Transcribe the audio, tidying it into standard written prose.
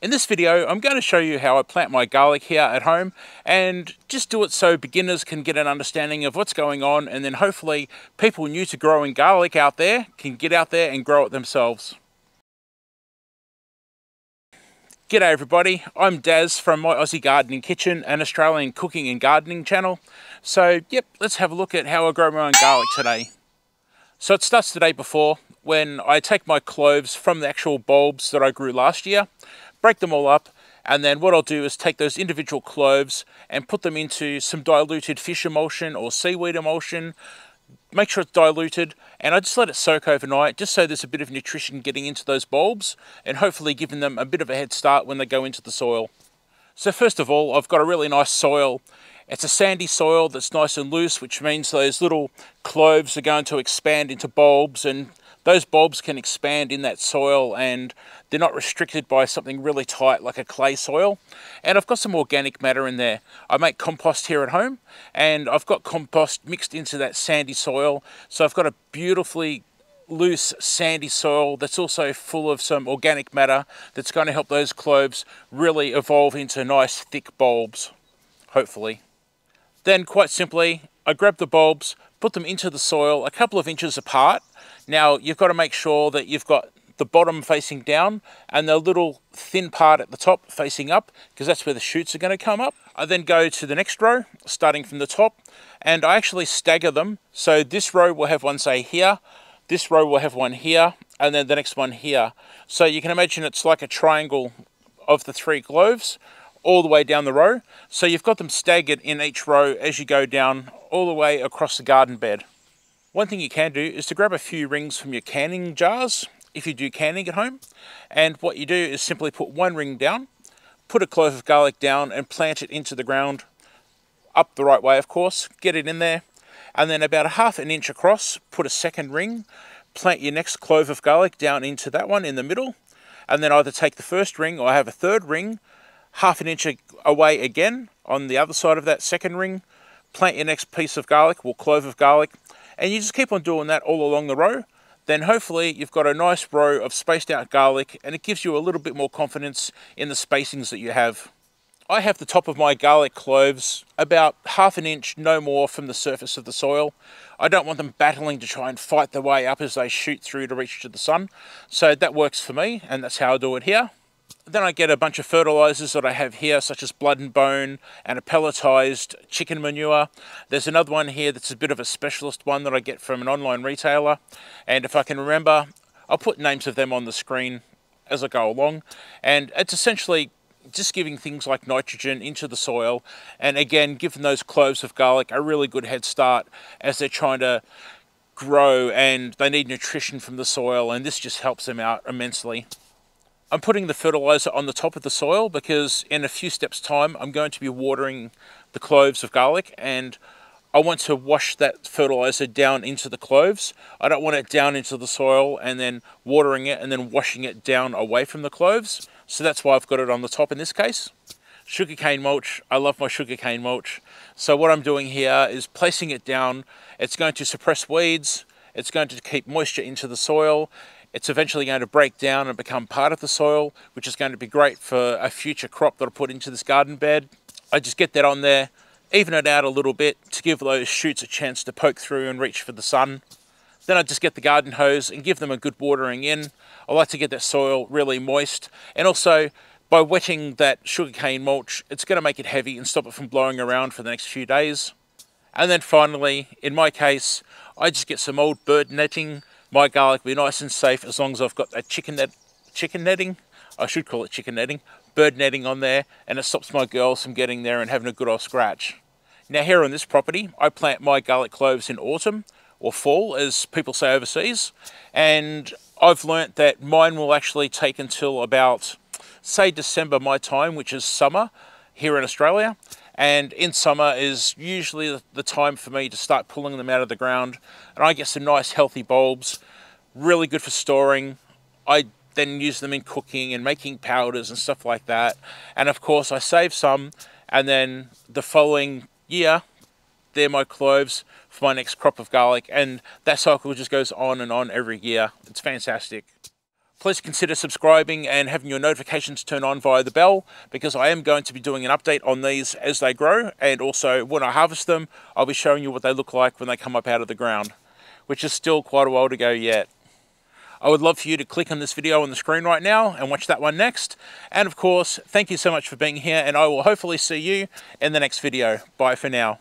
In this video, I'm going to show you how I plant my garlic here at home and just do it so beginners can get an understanding of what's going on, and then hopefully people new to growing garlic out there can get out there and grow it themselves. G'day everybody, I'm Daz from My Aussie Gardening Kitchen, an Australian cooking and gardening channel. So yep, let's have a look at how I grow my own garlic today. So it starts the day before when I take my cloves from the actual bulbs that I grew last year, break them all up, and then what I'll do is take those individual cloves and put them into some diluted fish emulsion or seaweed emulsion. Make sure it's diluted, and I just let it soak overnight just so there's a bit of nutrition getting into those bulbs and hopefully giving them a bit of a head start when they go into the soil. So first of all, I've got a really nice soil. It's a sandy soil that's nice and loose, which means those little cloves are going to expand into bulbs, and those bulbs can expand in that soil and they're not restricted by something really tight like a clay soil. And I've got some organic matter in there. I make compost here at home, and I've got compost mixed into that sandy soil. So I've got a beautifully loose sandy soil that's also full of some organic matter that's going to help those cloves really evolve into nice thick bulbs, hopefully. Then quite simply, I grab the bulbs, put them into the soil a couple of inches apart. Now you've got to make sure that you've got the bottom facing down and the little thin part at the top facing up, because that's where the shoots are going to come up. I then go to the next row, starting from the top, and I actually stagger them. So this row will have one, say, here, this row will have one here, and then the next one here. So you can imagine it's like a triangle of the three cloves all the way down the row. So you've got them staggered in each row as you go down all the way across the garden bed. One thing you can do is to grab a few rings from your canning jars, if you do canning at home. And what you do is simply put one ring down, put a clove of garlic down and plant it into the ground, up the right way of course, get it in there. And then about a ½ inch across, put a second ring, plant your next clove of garlic down into that one in the middle. And then either take the first ring or have a third ring, ½ inch away again on the other side of that second ring, plant your next piece of garlic or clove of garlic, and you just keep on doing that all along the row. Then hopefully you've got a nice row of spaced out garlic, and it gives you a little bit more confidence in the spacings that you have. I have the top of my garlic cloves about ½ inch, no more, from the surface of the soil. I don't want them battling to try and fight their way up as they shoot through to reach to the sun. So that works for me, and that's how I do it here. Then I get a bunch of fertilizers that I have here, such as blood and bone and a pelletized chicken manure. There's another one here that's a bit of a specialist one that I get from an online retailer. And if I can remember, I'll put names of them on the screen as I go along. And it's essentially just giving things like nitrogen into the soil. And again, giving those cloves of garlic a really good head start as they're trying to grow and they need nutrition from the soil. And this just helps them out immensely. I'm putting the fertilizer on the top of the soil because in a few steps time I'm going to be watering the cloves of garlic, and I want to wash that fertilizer down into the cloves. I don't want it down into the soil and then watering it and then washing it down away from the cloves. So that's why I've got it on the top in this case. Sugarcane mulch. I love my sugarcane mulch. So what I'm doing here is placing it down. It's going to suppress weeds. It's going to keep moisture into the soil. It's eventually going to break down and become part of the soil, which is going to be great for a future crop that I put into this garden bed. I just get that on there, even it out a little bit to give those shoots a chance to poke through and reach for the sun. Then I just get the garden hose and give them a good watering in. I like to get that soil really moist, and also by wetting that sugarcane mulch, it's going to make it heavy and stop it from blowing around for the next few days. And then finally, in my case, I just get some old bird netting. My garlic will be nice and safe as long as I've got that chicken netting, I should call it chicken netting, bird netting on there, and it stops my girls from getting there and having a good old scratch. Now here on this property, I plant my garlic cloves in autumn, or fall as people say overseas, and I've learnt that mine will actually take until about, say, December my time, which is summer here in Australia. And in summer is usually the time for me to start pulling them out of the ground. And I get some nice healthy bulbs, really good for storing. I then use them in cooking and making powders and stuff like that. And of course I save some, and then the following year, they're my cloves for my next crop of garlic. And that cycle just goes on and on every year. It's fantastic. Please consider subscribing and having your notifications turned on via the bell, because I am going to be doing an update on these as they grow, and also when I harvest them, I'll be showing you what they look like when they come up out of the ground, which is still quite a while to go yet. I would love for you to click on this video on the screen right now and watch that one next. And of course, thank you so much for being here, and I will hopefully see you in the next video. Bye for now.